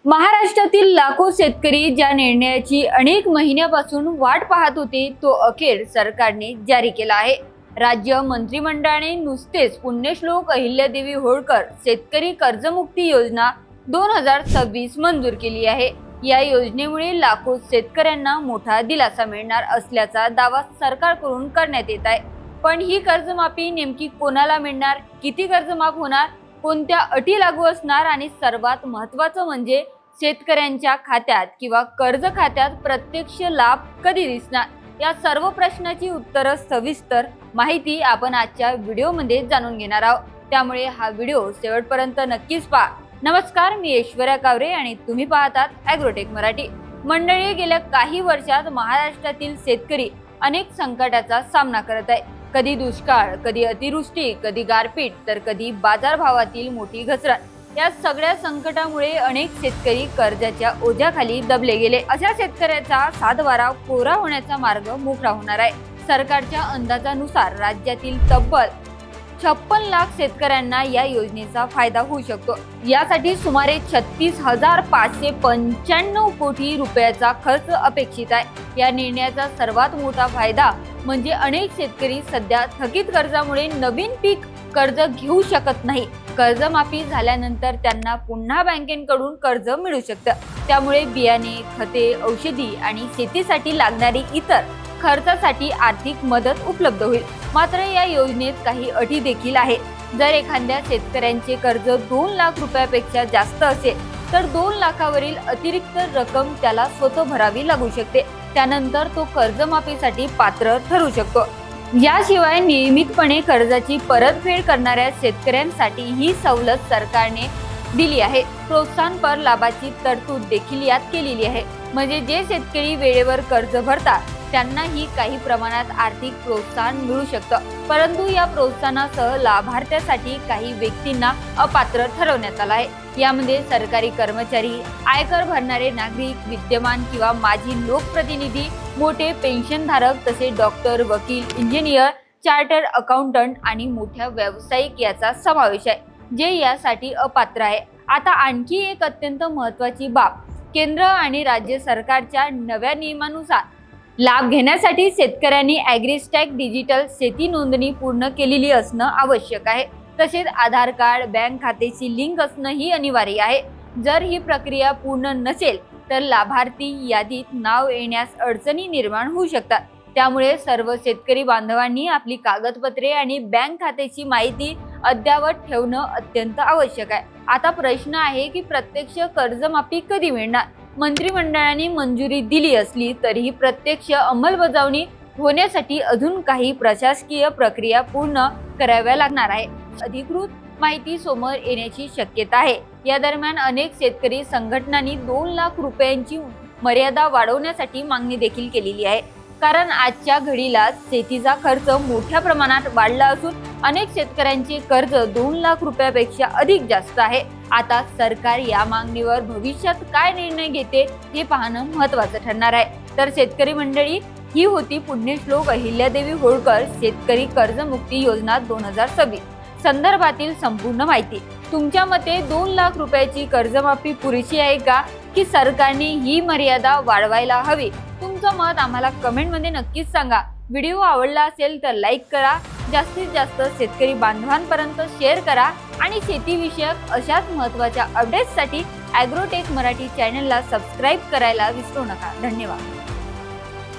महाराष्ट्रातील लाखो शेतकरी ज्या निर्णयाची अनेक महिन्यापासून वाट पाहत होते तो अखेर सरकारने जारी केला आहे। राज्य मंत्रिमंडळाने नुसतेच पुण्यश्लोक अहिल्यादेवी होळकर शेतकरी कर्जमुक्ती योजना 2026 मंजूर केली आहे। या योजनेमुळे लाखो शेतकऱ्यांना मोठा दिलासा मिळणार असल्याचा दावा सरकारकडून करण्यात येत आहे। पण ही कर्जमाफी नेमकी कोणाला मिळणार, किती कर्जमाफ होणार, कोणत्या अटी लागू असणार आणि सर्वात महत्त्वाचं म्हणजे शेतकऱ्यांच्या खात्यात किंवा कर्ज खात्यात प्रत्यक्ष लाभ कधी दिसणार, या सर्व प्रश्नाची उत्तरं सविस्तर माहिती आपण आजच्या व्हिडिओमध्ये जाणून घेणार आहोत। त्यामुळे हा व्हिडिओ शेवटपर्यंत नक्कीच पहा। नमस्कार, मी ऐश्वर्या कावरे आणि तुम्ही पाहतात ॲग्रोटेक मराठी। मंडळी, गेल्या काही वर्षात महाराष्ट्रातील शेतकरी अनेक संकटाचा सामना करत आहे। कधी दुष्काळ, कधी अतिवृष्टी, कधी गारपीट, तर कधी बाजारभावातील मोठी घसरण। या सगळ्या संकटामुळे अनेक शेतकरी कर्जाच्या ओझ्याखाली दबले गेले। अशा शेतकऱ्याचा सातबारा कोरा होण्याचा मार्ग मोकळा होणार आहे। सरकारच्या अंदाजानुसार राज्यातील तब्बल 56 लाख शेतकऱ्यांना या योजनेचा फायदा होऊ शकतो। यासाठी सुमारे 36,595 कोटी रुपयाचा खर्च अपेक्षित आहे। या निर्णयाचा सर्वात मोठा फायदा म्हणजे अनेक शेतकरी सध्या थकीत कर्जामुळे नवीन पीक कर्ज घेऊ शकत नाही। कर्जमाफी झाल्यानंतर त्यांना पुन्हा बँकेकडून कर्ज मिळू शकतं। त्यामुळे बियाणे, खते, औषधी आणि शेतीसाठी लागणारी इतर खर्चासाठी आर्थिक मदत उपलब्ध होईल। मात्र या योजनेत काही अटी देखील आहेत। जर एखाद्या शेतकऱ्यांचे कर्ज 2 लाख रुपयापेक्षा जास्त असेल तर 2 लाखावरील अतिरिक्त रक्कम त्याला स्वतः भरावी लागू शकते। त्यानंतर तो कर्जमाफीसाठी पात्र ठरू शकतो। याशिवाय नियमितपणे कर्जाची परतफेड करणाऱ्या शेतकऱ्यांसाठी ही सवलत सरकारने दिली आहे। प्रोत्साहनपर लाभाची तरतूद देखील यात केलेली आहे। म्हणजे जे शेतकरी वेळेवर कर्ज भरतात त्यांनाही काही प्रमाणात आर्थिक प्रोत्साहन मिळू शकतं। परंतु या प्रोत्साहनासह लाभार्थ्यासाठी काही व्यक्तींना अपात्र ठरवण्यात आलं आहे। यामध्ये सरकारी कर्मचारी, आयकर भरणारे नागरिक, विद्यमान किंवा माजी लोकप्रतिनिधी, मोठे पेन्शनधारक, तसे डॉक्टर, वकील, इंजिनियर, चार्टर्ड अकाउंटंट आणि मोठ्या व्यावसायिक याचा समावेश आहे, जे यासाठी अपात्र आहे। आता आणखी एक अत्यंत महत्त्वाची बाब, केंद्र आणि राज्य सरकारच्या नव्या नियमानुसार लाभ घेण्यासाठी शेतकऱ्यांनी ॲग्रिस्टॅक डिजिटल शेती नोंदणी पूर्ण केलेली असणं आवश्यक आहे। तसेच आधार कार्ड, बँक खात्याची लिंक असणं ही अनिवार्य आहे। जर ही प्रक्रिया पूर्ण नसेल तर लाभार्थी यादीत नाव येण्यास अडचणी निर्माण होऊ शकतात। त्यामुळे सर्व शेतकरी बांधवांनी आपली कागदपत्रे आणि बँक खात्याची माहिती अद्ययावत ठेवणं अत्यंत आवश्यक आहे। आता प्रश्न आहे की प्रत्यक्ष कर्जमाफी कधी मिळणार? मंत्रिमंडळाने मंजुरी दिली असली तरीही प्रत्यक्ष अंमलबजावणी होण्यासाठी अजून काही प्रशासकीय प्रक्रिया पूर्ण कराव्या लागणार आहे। अधिकृत माहिती समोर येण्याची शक्यता आहे। या दरम्यान अनेक शेतकरी संघटनांनी 2 लाख रुपयांची मर्यादा वाढवण्यासाठी मागणी देखील केलेली आहे। कारण आजच्या घडीला शेतीचा खर्च मोठ्या प्रमाणात वाढला असून अनेक शेतकऱ्यांचे कर्ज 2 लाख रुपयापेक्षा अधिक जास्त आहे। आता सरकार या मागणीवर भविष्यात काय निर्णय घेते हे पाहणं महत्त्वाचं ठरणार आहे। तर शेतकरी मंडळी, ही होती पुण्यश्लोक अहिल्यादेवी होळकर शेतकरी कर्जमुक्ती योजना 2026 संदर्भातील संपूर्ण माहिती। तुमच्या मते 2 लाख रुपयाची कर्जमाफी पुरेशी आहे का, की सरकारने ही मर्यादा वाढवायला हवी? तुमचं मत आम्हाला कमेंटमध्ये नक्कीच सांगा। व्हिडिओ आवडला असेल तर लाईक करा, जास्तीत जास्त शेतकरी बांधवांपर्यंत शेअर करा आणि शेतीविषयक अशाच महत्त्वाच्या अपडेट्ससाठी ॲग्रोटेक मराठी चॅनलला सबस्क्राईब करायला विसरू नका। धन्यवाद।